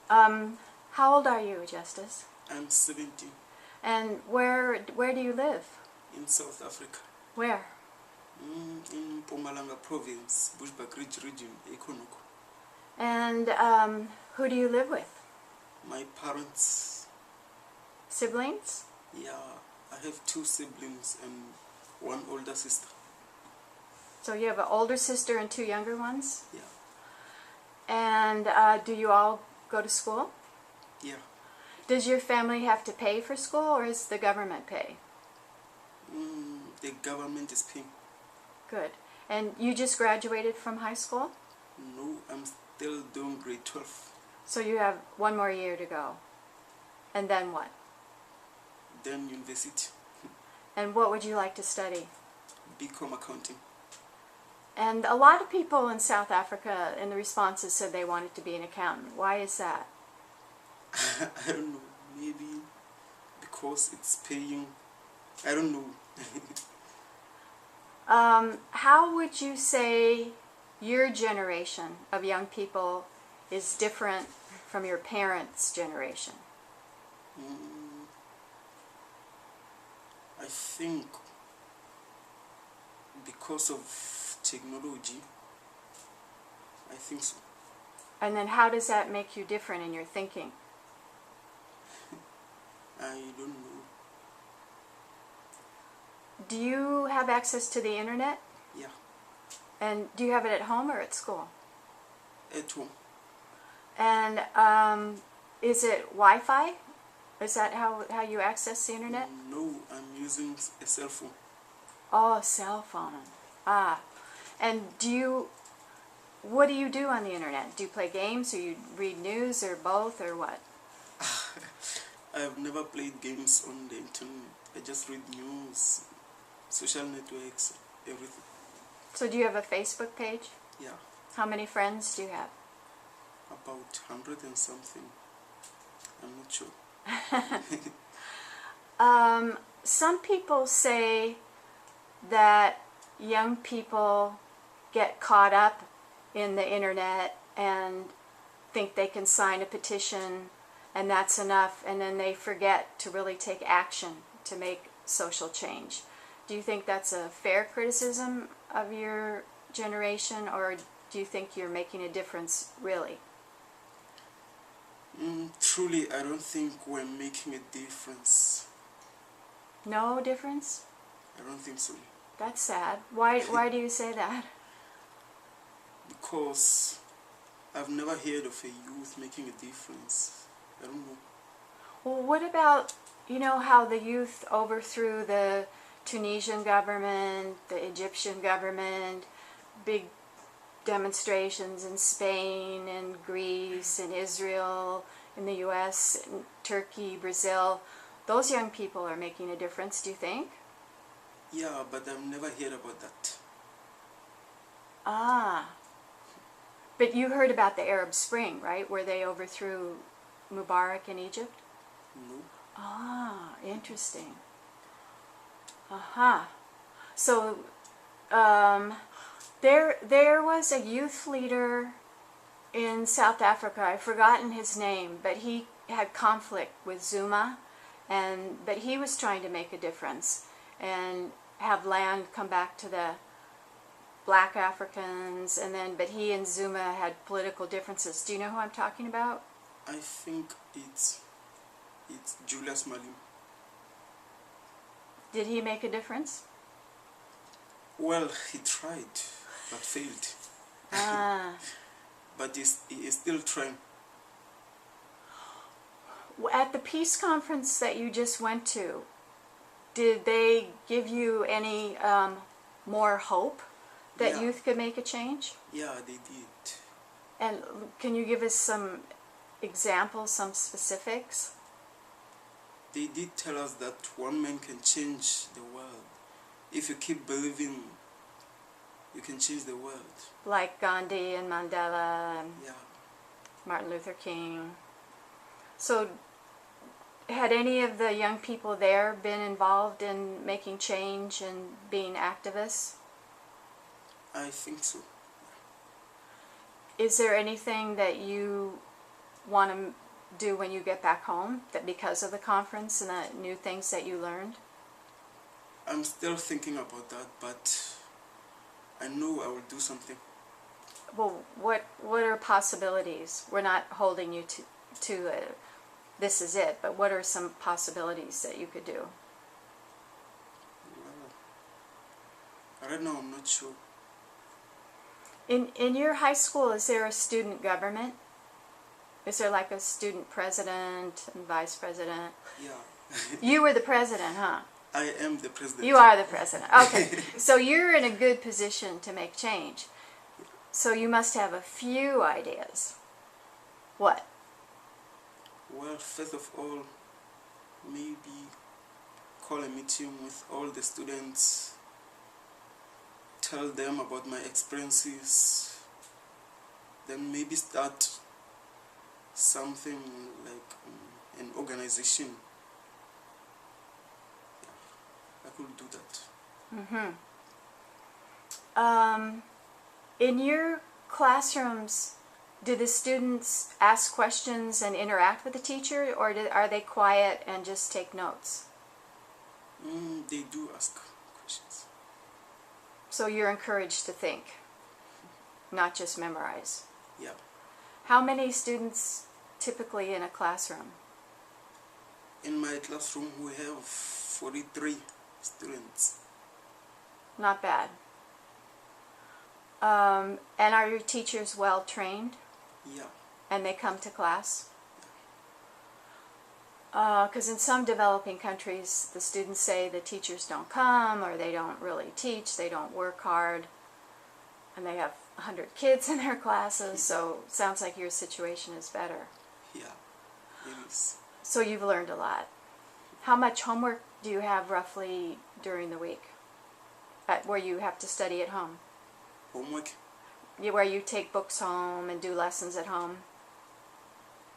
How old are you, Justice? I'm 17. And where do you live? In South Africa. Where? In Mpumalanga province, Bushbuckridge region, Ekonoko. And who do you live with? My parents. Siblings? Yeah, I have 2 siblings and 1 older sister. So you have an older sister and 2 younger ones? Yeah. And do you all go to school? Yeah. Does your family have to pay for school, or is the government pay? The government is paying. Good. And you just graduated from high school? No, I'm still doing grade 12. So you have 1 more year to go. And then what? Then university. And what would you like to study? BCom accounting. And a lot of people in South Africa in the responses said they wanted to be an accountant. Why is that? I don't know. Maybe because it's paying. I don't know. How would you say your generation of young people is different from your parents' generation? I think because of technology, I think so. And then how does that make you different in your thinking? I don't know. Do you have access to the internet? Yeah, And do you have it at home or at school? at home. And is it Wi-Fi? Is that how you access the internet? No, I'm using a cell phone. Oh, cell phone. Ah. And what do you do on the internet? Do you play games, or you read news, or both, or what? I've never played games on the internet. I just read news, social networks, everything. So do you have a Facebook page? Yeah, How many friends do you have? about 100 and something. I'm not sure. Some people say that young people get caught up in the internet and think they can sign a petition and that's enough, and then they forget to really take action to make social change. Do you think that's a fair criticism of your generation, or do you think you're making a difference really? Truly, I don't think we're making a difference. No difference? I don't think so. That's sad. Why do you say that? Because I've never heard of a youth making a difference. I don't know. Well, what about, how the youth overthrew the Tunisian government, the Egyptian government, big demonstrations in Spain and Greece and Israel, in the US, and Turkey, Brazil. Those young people are making a difference, do you think? Yeah, but I've never heard about that. Ah. But you heard about the Arab Spring, right? Where they overthrew Mubarak in Egypt? No. Ah, interesting. Aha. So, there was a youth leader in South Africa. I've forgotten his name, but he had conflict with Zuma, but he was trying to make a difference and have land come back to the black Africans, but he and Zuma had political differences. Do you know who I'm talking about? I think it's Julius Malema. Did he make a difference? Well, he tried, but failed. Ah. But he is still trying. At the peace conference that you just went to, did they give you any more hope that Yeah. youth could make a change? Yeah, they did. And can you give us some examples, some specifics? They did tell us that one man can change the world. If you keep believing, you can change the world. Like Gandhi and Mandela and Yeah. Martin Luther King. So had any of the young people there been involved in making change and being activists? I think so. Is there anything that you want to do when you get back home, that because of the conference and the new things that you learned? I'm still thinking about that, but I know I will do something. Well, what are possibilities? We're not holding you to this is it, but what are some possibilities that you could do? Well, right now I'm not sure. In your high school, is there a student government? Is there like a student president and vice president? Yeah. You were the president, huh? I am the president. You are the president. Okay. So you're in a good position to make change. So you must have a few ideas. What? Well, first of all, maybe call a meeting with all the students, tell them about my experiences, then maybe start something like an organization. Yeah, I could do that. In your classrooms, do the students ask questions and interact with the teacher, or are they quiet and just take notes? They do ask questions. So you're encouraged to think, not just memorize. Yeah. How many students typically in a classroom? In my classroom we have 43 students. Not bad. And are your teachers well trained? Yeah. And they come to class? Because in some developing countries, the students say the teachers don't come, or they don't really teach, they don't work hard, and they have 100 kids in their classes, so it sounds like your situation is better. Yeah, it is. So you've learned a lot. How much homework do you have roughly during the week, where you have to study at home? Homework? Where you take books home and do lessons at home?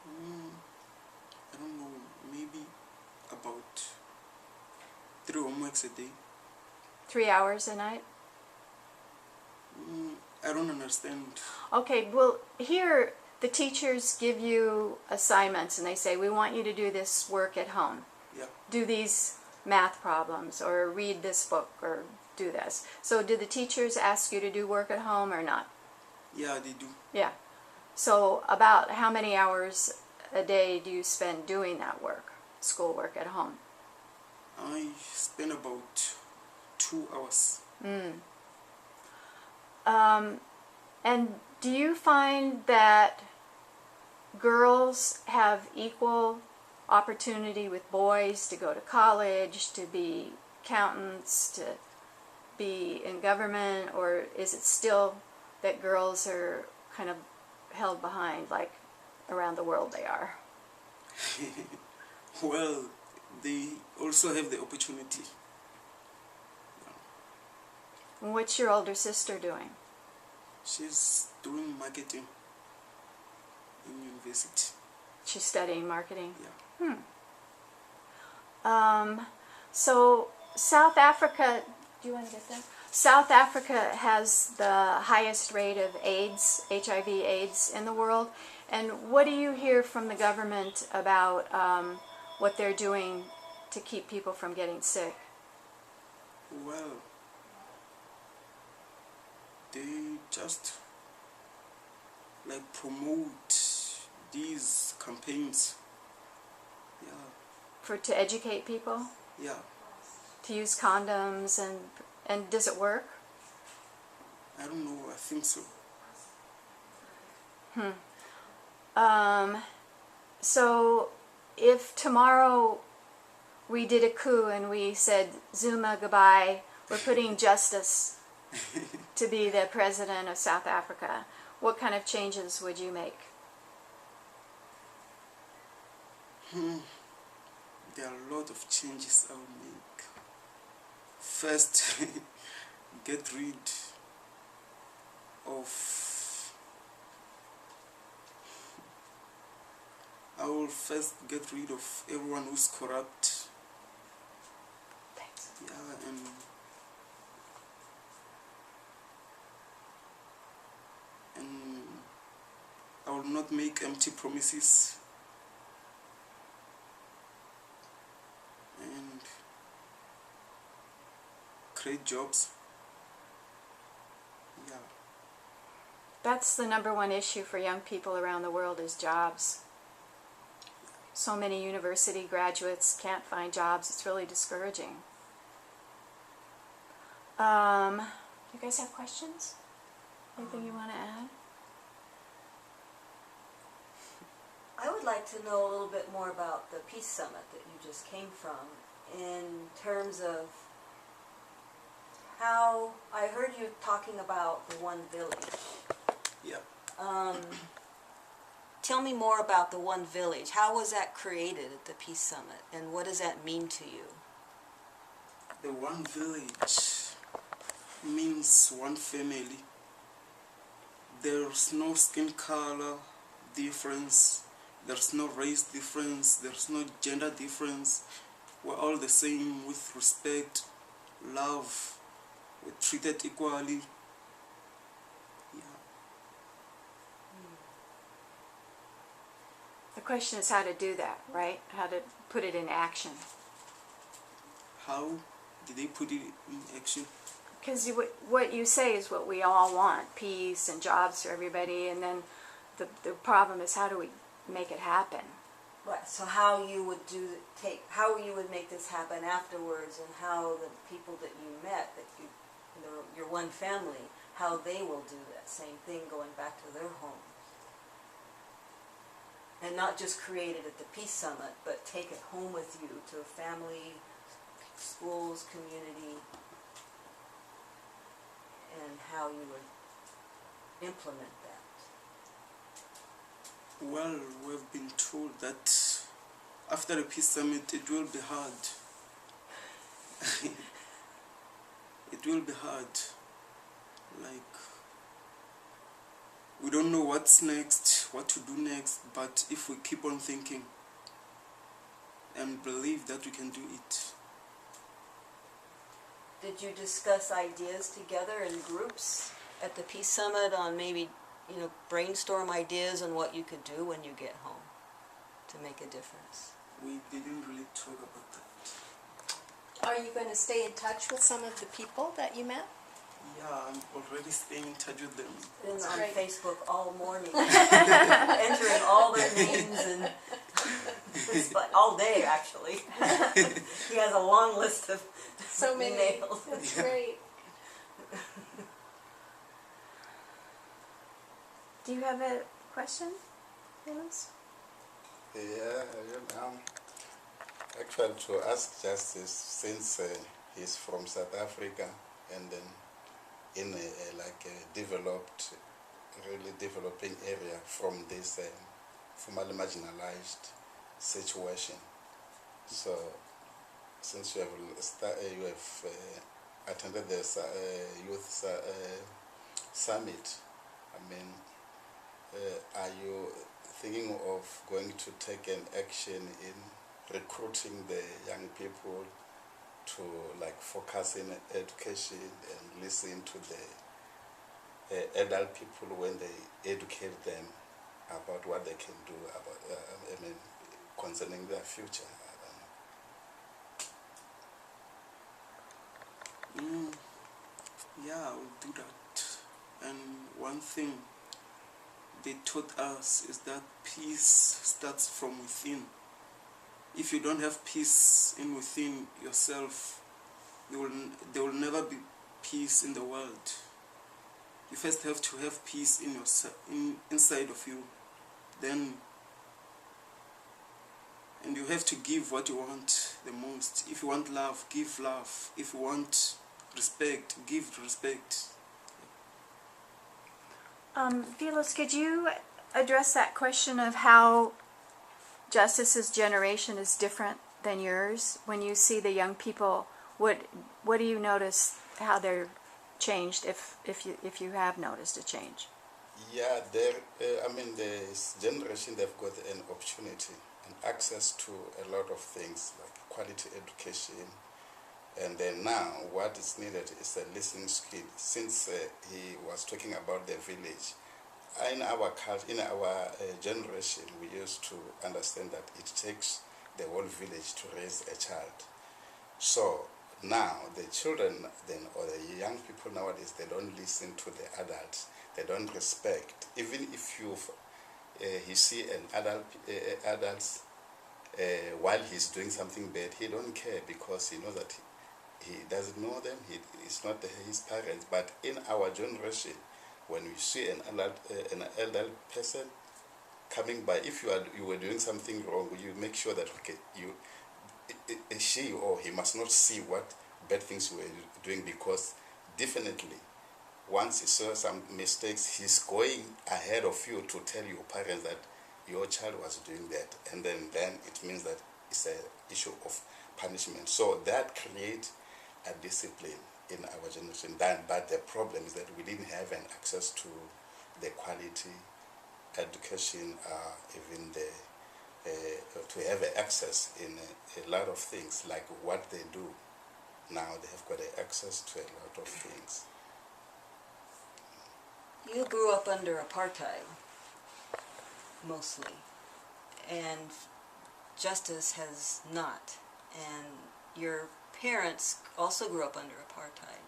I don't know, maybe about 3 homeworks a day. 3 hours a night? I don't understand. Okay, well, here the teachers give you assignments and they say, we want you to do this work at home. Yeah. Do these math problems, or read this book, or do this. So do the teachers ask you to do work at home or not? Yeah, they do. Yeah. So about how many hours a day do you spend doing that work, schoolwork at home? I spend about 2 hours. And do you find that girls have equal opportunity with boys to go to college, to be accountants, to be in government, or is it still that girls are kind of held behind, like around the world they are? Well, they also have the opportunity. And what's your older sister doing? She's doing marketing in university. She's studying marketing. Yeah. So South Africa, do you want to get that? South Africa has the highest rate of AIDS, HIV/AIDS in the world. And what do you hear from the government about what they're doing to keep people from getting sick? Well, they just like promote these campaigns. Yeah. To educate people? Yeah. To use condoms, and does it work? I don't know, I think so. So if tomorrow we did a coup and we said, Zuma, goodbye, we're putting Justice to be the president of South Africa, what kind of changes would you make? There are a lot of changes I will make. First, get rid of... I will first get rid of everyone who's corrupt. Thanks. Yeah, and I will will not make empty promises. And create jobs. Yeah. That's the number one issue for young people around the world is jobs. So many university graduates can't find jobs. It's really discouraging. You guys have questions? Anything you want to add? I would like to know a little bit more about the Peace Summit that you just came from, in terms of how, I heard you talking about the One Village. Yeah. Tell me more about the One Village. How was that created at the Peace Summit, and what does that mean to you? The One Village means one family. There's no skin color difference, there's no race difference, there's no gender difference. We're all the same with respect, love, we're treated equally. Yeah. The question is how to do that, right? How to put it in action. How did they put it in action? Because what you say is what we all want, peace and jobs for everybody, and then the problem is how do we make it happen? Right. So how you would how you would make this happen afterwards, and how the people that you met, that your one family, how they will do that same thing going back to their home, and not just create it at the Peace Summit, but take it home with you to a family, schools, community, and how you would implement that. Well, we've been told that after the Peace Summit it will be hard. It will be hard. Like, we don't know what's next, what to do next, but if we keep on thinking and believe that we can do it. Did you discuss ideas together in groups at the Peace Summit on maybe, brainstorm ideas on what you could do when you get home to make a difference? We didn't really talk about that. Are you going to stay in touch with some of the people that you met? Yeah, I'm already staying in touch with them. Been That's on great. Facebook all morning, entering all their names, and it's like all day actually. He has a long list of So many. emails. That's Yeah. great. Do you have a question, Phyllis? Yeah, actually to ask Justice, since he's from South Africa and then in a developed, really developing area from this formerly marginalized situation. So, since you have attended the youth summit, are you thinking of going to take an action in recruiting the young people to focus in education and listen to the adult people when they educate them about what they can do about concerning their future? Yeah, I will do that. And one thing they taught us is that peace starts from within. If you don't have peace within yourself, there will never be peace in the world. You first have to have peace in yourself, inside of you. Then, and you have to give what you want the most. If you want love, give love. If you want respect, give respect. Phyllis, could you address that question of how Justice's generation is different than yours? When you see the young people, what do you notice how they're changed, if you have noticed a change? Yeah, this generation, they've got an opportunity and access to a lot of things like quality education. And then now what is needed is a listening skill. Since he was talking about the village, in our culture, in our generation, we used to understand that it takes the whole village to raise a child. So now the children then, or the young people nowadays, they don't listen to the adults. They don't respect. Even if he see an adult while he's doing something bad, he don't care because he knows that he doesn't know them. It's not his parents. But in our generation, when we see an elder person coming by, if you were doing something wrong, you make sure that she or he must not see what bad things you were doing, because definitely once he saw some mistakes, he's going ahead of you to tell your parents that your child was doing that, and then it means that it's an issue of punishment. So that creates a discipline in our generation. But the problem is that we didn't have an access to the quality education, even to have access in a lot of things, like what they do now. They have got access to a lot of things. You grew up under apartheid, mostly, and Justice has not, and your parents also grew up under apartheid.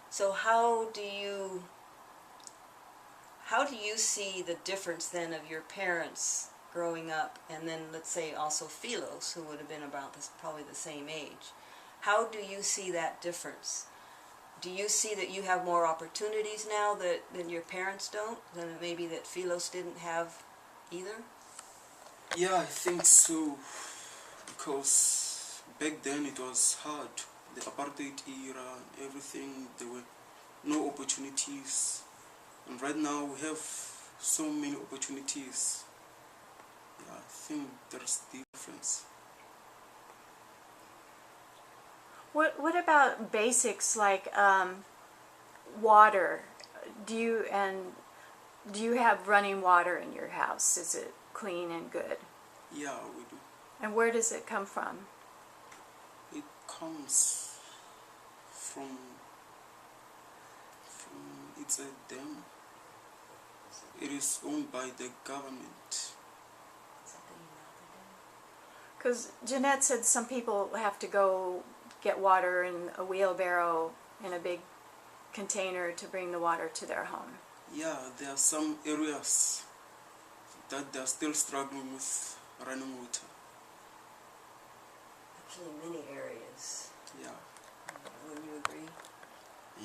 So how do you see the difference then of your parents growing up, and then let's say also Philos, who would have been about probably the same age? How do you see that difference? Do you see that you have more opportunities now than your parents don't, than maybe that Philos didn't have either? Yeah, I think so, because back then it was hard. The apartheid era and everything, there were no opportunities. And right now we have so many opportunities. Yeah, I think there's difference. What about basics like water? Do you have running water in your house? Is it clean and good? Yeah, we do. And where does it come from? It comes from it's a dam. It is owned by the government. Because Jeanette said some people have to go get water in a wheelbarrow in a big container to bring the water to their home. Yeah, there are some areas that they are still struggling with running water. Actually, many areas. Yeah. Wouldn't you agree?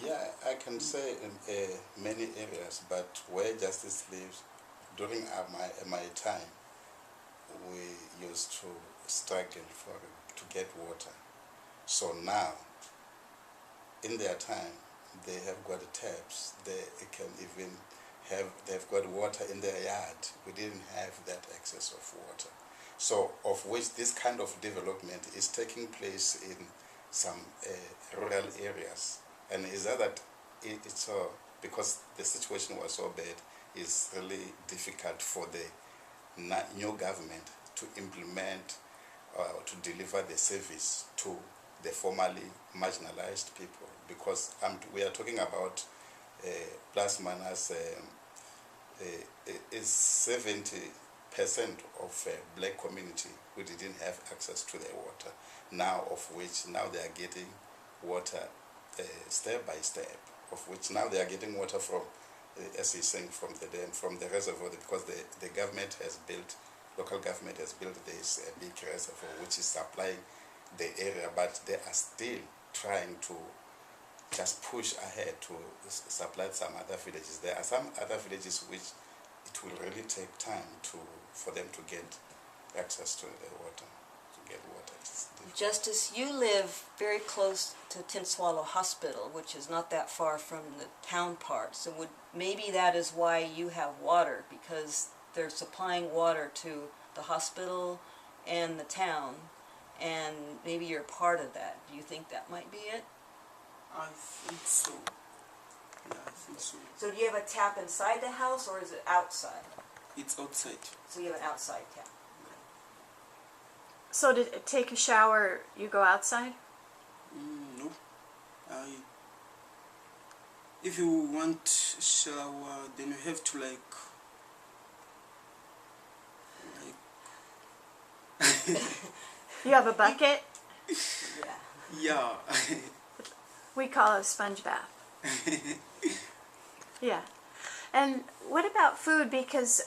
Yeah, I can say in many areas, but where Justice lives, during my time, we used to struggle to get water. So now, in their time, they have got taps. They can even they've got water in their yard. We didn't have that access of water. So, of which this kind of development is taking place in some rural areas. And is that it's because the situation was so bad, it's really difficult for the new government to implement to deliver the service to the formerly marginalized people, because we are talking about plus minus is 70% of black community who didn't have access to the water, now of which now they are getting water step by step, of which now they are getting water from, as he's saying, from the dam, from the reservoir, because the government has built, local government has built this big reservoir which is supplying the area, but they are still trying to just push ahead to supply some other villages. There are some other villages which it will really take time for them to get access to the water, to get water. Justice, you live very close to Tinswallow Hospital, which is not that far from the town part. So maybe that is why you have water, because they're supplying water to the hospital and the town, and maybe you're part of that. Do you think that might be it? I think so. Yeah, I think so. So do you have a tap inside the house, or is it outside? It's outside. So you have an outside tap. So to take a shower, you go outside? No. if you want shower, then you have to like You have a bucket? Yeah. yeah. We call it a sponge bath. Yeah. And what about food? Because,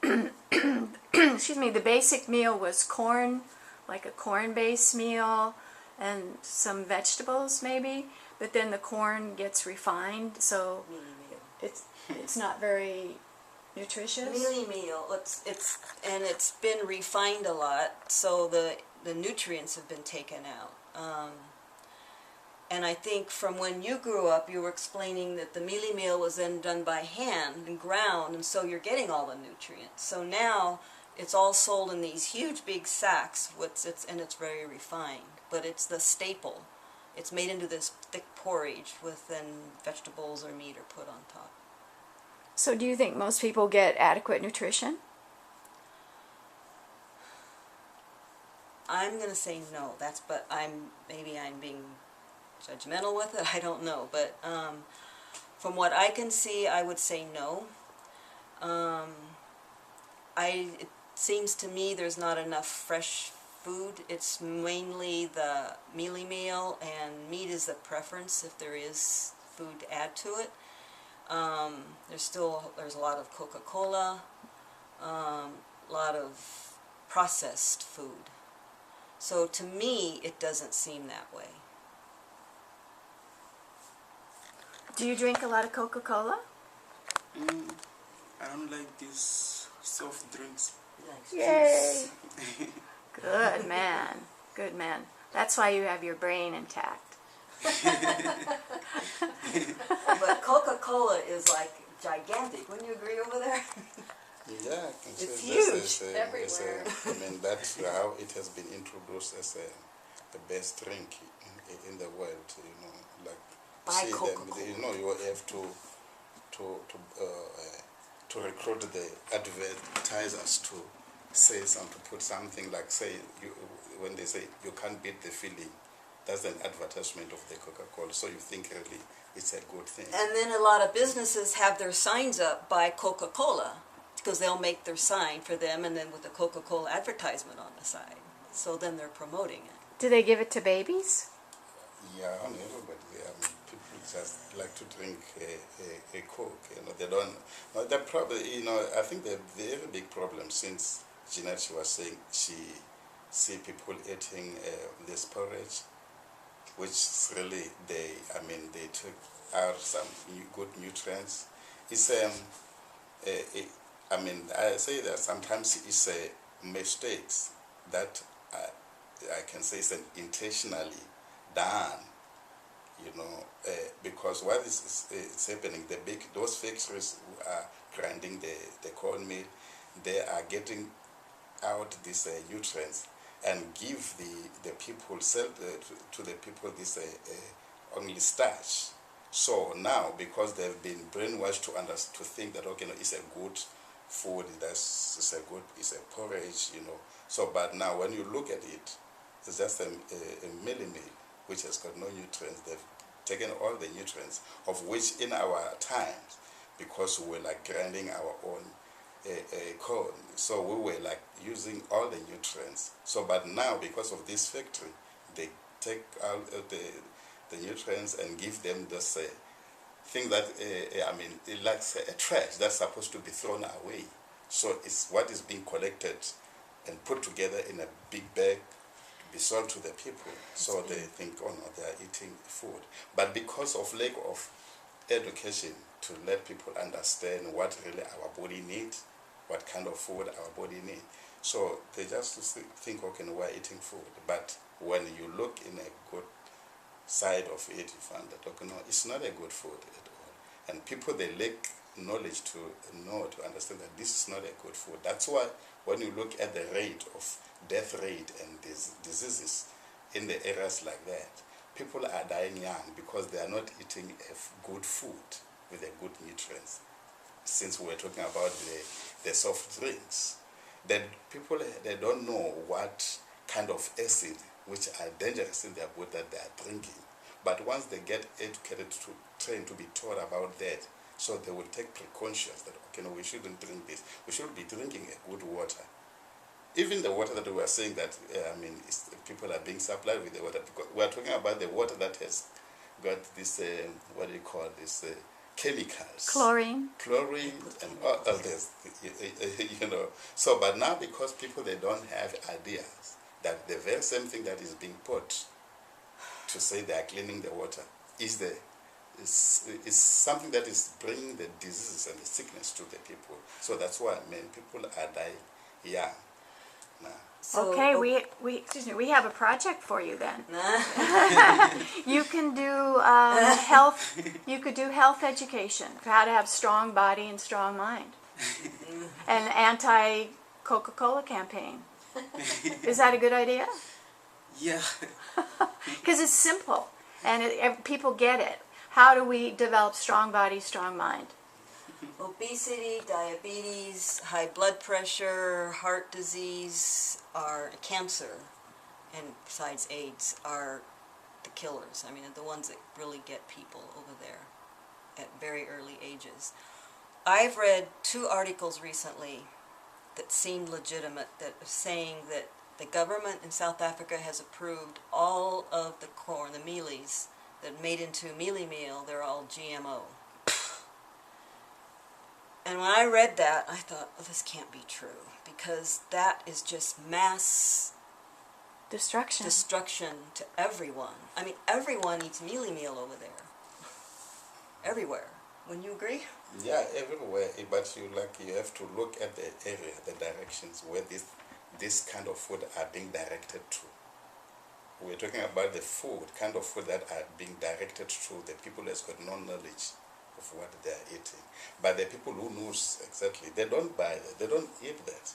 excuse me, the basic meal was corn, like a corn-based meal, and some vegetables maybe. But then the corn gets refined, so Mealy meal. it's not very nutritious. Mealy meal. It's been refined a lot, so the nutrients have been taken out. And I think from when you grew up, you were explaining that the mealy meal was then done by hand and ground, and so you're getting all the nutrients. So now it's all sold in these huge big sacks, and it's very refined. But it's the staple. It's made into this thick porridge with then vegetables or meat are put on top. So do you think most people get adequate nutrition? I'm gonna say no. But maybe I'm being judgmental with it. I don't know. But from what I can see, I would say no. It seems to me there's not enough fresh food. It's mainly the mealy meal, and meat is the preference if there is food to add to it. There's a lot of Coca-Cola, a lot of processed food. So to me, it doesn't seem that way. Do you drink a lot of Coca-Cola? I don't like these soft drinks. Yay! Good man. Good man. That's why you have your brain intact. But Coca-Cola is like gigantic. Wouldn't you agree over there? Yeah, I can say It's this huge is everywhere. I mean, that's how it has been introduced as the best drink in the world. You know, like By see them. Coca-Cola. You know, you have to recruit the advertisers to say something, to put something like when they say you can't beat the feeling. That's an advertisement of the Coca-Cola. So you think really it's a good thing. And then a lot of businesses have their signs up by Coca-Cola, because they'll make their sign for them and then with a Coca-Cola advertisement on the side. So then they're promoting it. Do they give it to babies? Yeah, I mean, everybody. I mean, people just like to drink a Coke. You know, they don't. No, they probably. You know, I think the very big problem, since Jeanette was saying she see people eating this porridge, which really they took out some good nutrients. It's I say that sometimes it's mistakes that I can say it's intentionally done, you know, because what is happening, those factories who are grinding the cornmeal, they are getting out these nutrients and give the people, sell to the people this only starch. So now, because they've been brainwashed to think that, okay, no, it's a good food, it's a porridge, you know. So, but now when you look at it, it's just a mealy meal, which has got no nutrients. They've taken all the nutrients, of which in our times, because we were like grinding our own corn, so we were like using all the nutrients. So, but now because of this factory, they take out the nutrients and give them this thing that it likes a trash that's supposed to be thrown away. So it's what is being collected and put together in a big bag to be sold to the people. So they think, oh no, they are eating food. But because of lack of education to let people understand what really our body needs, what kind of food our body needs, so they just think, okay, no, we're eating food. But when you look in a good side of it, you find that, okay, no, it's not a good food at all. And people, they lack knowledge to understand that this is not a good food. That's why when you look at the rate of death rate and diseases in the areas like that, people are dying young because they are not eating good food with the good nutrients. Since we're talking about the soft drinks, then people, they don't know what kind of acid which are dangerous in their body that they are drinking. But once they get educated to trained to be taught about that. So they will take precautions that, okay, no, we shouldn't drink this. We should be drinking a good water. Even the water that we are saying that, people are being supplied with the water, because we are talking about the water that has got this, what do you call this, chemicals. Chlorine. Chlorine and all this, So, but now because people, they don't have ideas that the very same thing that is being put to say they are cleaning the water is something that is bringing the diseases and the sickness to the people. So that's why many people are dying young now. So, Okay, we have a project for you then. You can do health. You could do health education for how to have strong body and strong mind. An anti-Coca-Cola campaign. Is that a good idea? Yeah. Because it's simple and people get it. How do we develop strong body, strong mind? obesity, diabetes, high blood pressure, heart disease, are cancer, and besides AIDS, are the killers. I mean, the ones that really get people over there at very early ages. I've read 2 articles recently that seem legitimate, that are saying that the government in South Africa has approved all of the corn, the mealies, that are made into mealie meal, they're all GMO. And when I read that, I thought, oh, this can't be true, because that is just mass Destruction. destruction to everyone. I mean, everyone eats mealie meal over there. Everywhere. Wouldn't you agree? Yeah, everywhere. But you have to look at the area, the directions where this kind of food are being directed to. We're talking about the food, kind of food that are being directed to the people that's got no knowledge of what they are eating. But the people who knows exactly, they don't buy that, they don't eat that.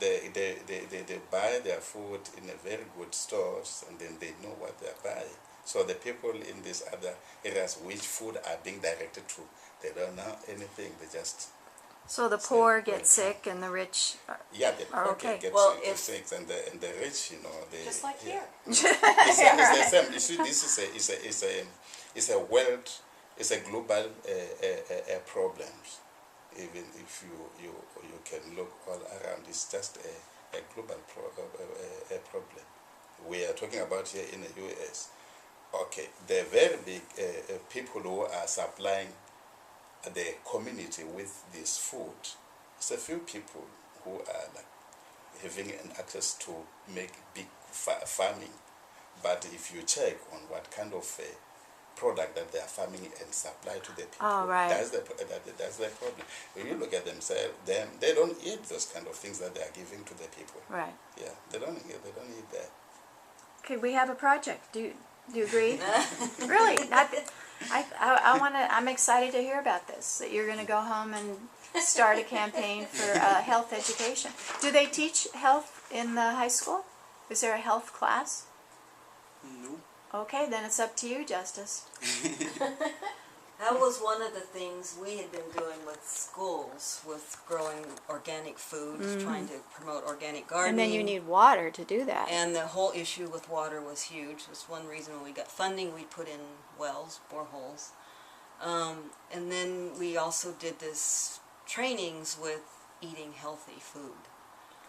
They buy their food in a very good stores, and then they know what they are buying. So the people in these other areas which food are being directed to, they don't know anything, they just... So the poor get sick and the rich Yeah, the are poor okay. get Well, sick, and the rich, they... Just like yeah. here. It's the same. You see, this is a world, it's a global problem. Even if you can look all around, it's just a global problem. We are talking about here in the U.S. Okay, the very big people who are supplying the community with this food, it's a few people who are like having an access to make big farming. But if you check on what kind of product that they are farming and supply to the people, Oh, right. that's the problem. When you look at themselves, they don't eat those kind of things that they are giving to the people. Right. Yeah, they don't eat that. Okay, we have a project. Do you agree? Really? I want to. I'm excited to hear about this. That you're going to go home and start a campaign for health education. Do they teach health in the high school? Is there a health class? No. Okay, then it's up to you, Justice. That was one of the things we had been doing with schools, with growing organic foods, trying to promote organic gardening. And then you need water to do that. And the whole issue with water was huge. It was one reason when we got funding, we put in wells, boreholes. And then we also did this trainings with eating healthy food.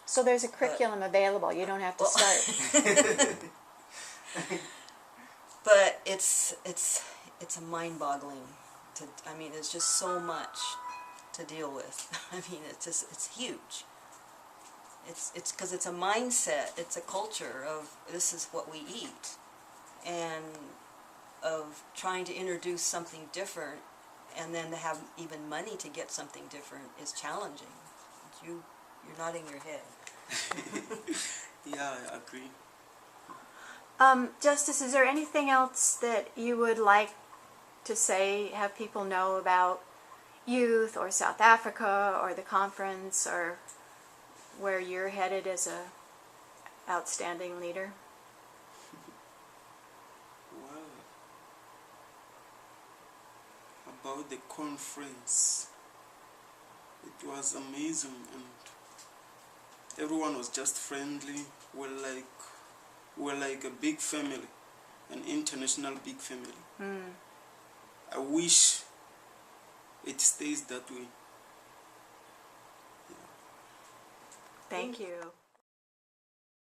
So there's a curriculum available. You don't have to start. But it's a mind-boggling. I mean, there's just so much to deal with. I mean, it's huge. It's because it's a mindset. It's a culture of this is what we eat, and of trying to introduce something different, and then to have even money to get something different is challenging. You're nodding your head. Yeah, I agree. Justice, is there anything else that you would like to say, have people know about youth or South Africa or the conference or where you're headed as a outstanding leader? Well, about the conference, it was amazing, and everyone was just friendly. We're like a big family, an international big family. I wish it stays that way. Thank you.